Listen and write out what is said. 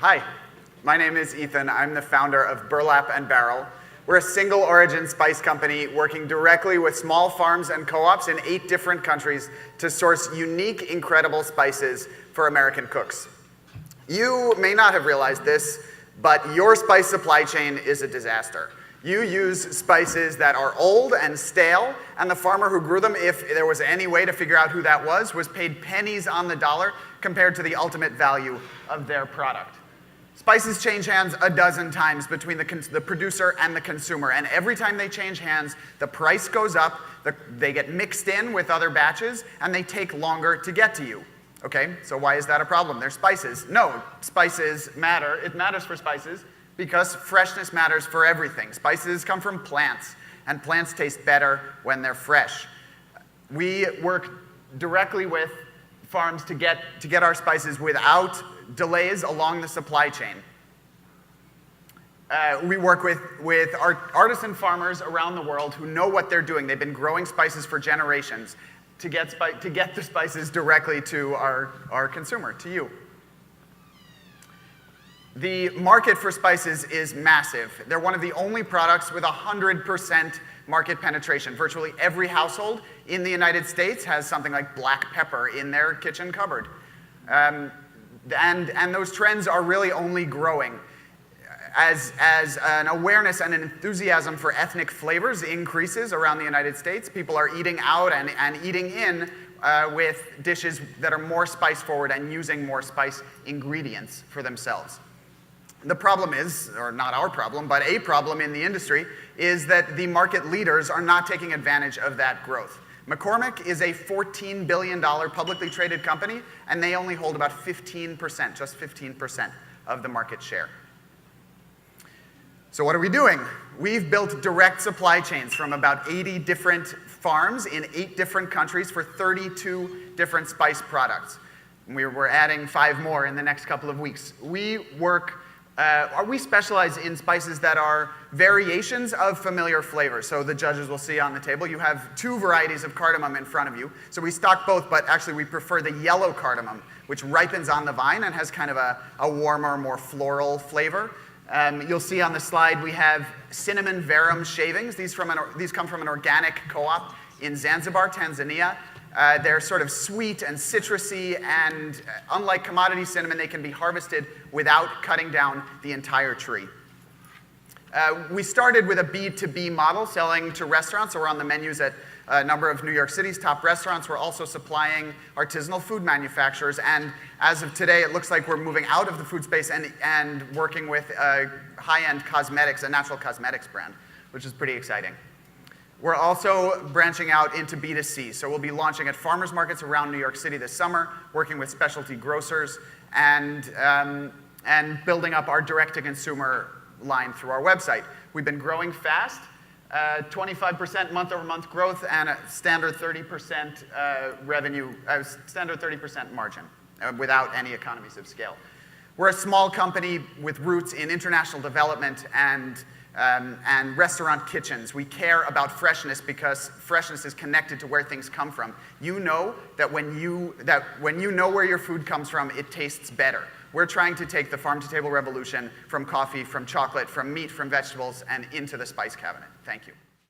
Hi, my name is Ethan. I'm the founder of Burlap Barrel. We're a single origin spice company working directly with small farms and co-ops in 8 different countries to source unique, incredible spices for American cooks. You may not have realized this, but your spice supply chain is a disaster. You use spices that are old and stale, and the farmer who grew them, if there was any way to figure out who that was paid pennies on the dollar compared to the ultimate value of their product. Spices change hands a dozen times between the producer and the consumer, and every time they change hands, the price goes up, they get mixed in with other batches, and they take longer to get to you. Okay, so why is that a problem? They're spices. No, spices matter. It matters for spices because freshness matters for everything. Spices come from plants, and plants taste better when they're fresh. We work directly with farms to get our spices without delays along the supply chain. We work with artisan farmers around the world who know what they're doing. They've been growing spices for generations to get the spices directly to our consumer, to you. The market for spices is massive. They're one of the only products with 100% market penetration. Virtually every household in the United States has something like black pepper in their kitchen cupboard. And those trends are really only growing. As an awareness and an enthusiasm for ethnic flavors increases around the United States, people are eating out and eating in with dishes that are more spice forward and using more spice ingredients for themselves. The problem is, or not our problem, but a problem in the industry, is that the market leaders are not taking advantage of that growth. McCormick is a $14 billion publicly traded company, and they only hold about 15%, just 15% of the market share. So what are we doing? We've built direct supply chains from about 80 different farms in 8 different countries for 32 different spice products. We're adding 5 more in the next couple of weeks. We specialize in spices that are variations of familiar flavors. So the judges will see on the table, you have 2 varieties of cardamom in front of you. So we stock both, but actually we prefer the yellow cardamom, which ripens on the vine and has kind of a warmer, more floral flavor. You'll see on the slide we have cinnamon verum shavings. These come from an organic co-op in Zanzibar, Tanzania. They're sort of sweet and citrusy, and unlike commodity cinnamon, they can be harvested without cutting down the entire tree. We started with a B2B model, selling to restaurants, so we're on the menus at a number of New York City's top restaurants. We're also supplying artisanal food manufacturers, and as of today, it looks like we're moving out of the food space and working with high-end cosmetics, a natural cosmetics brand, which is pretty exciting. We're also branching out into B2C, so we'll be launching at farmers markets around New York City this summer, working with specialty grocers, and building up our direct-to-consumer line through our website. We've been growing fast, 25% month-over-month growth, and a standard 30% standard 30% margin without any economies of scale. We're a small company with roots in international development and restaurant kitchens. We care about freshness because freshness is connected to where things come from. You know that when you know where your food comes from, it tastes better. We're trying to take the farm-to-table revolution from coffee, from chocolate, from meat, from vegetables, and into the spice cabinet. Thank you.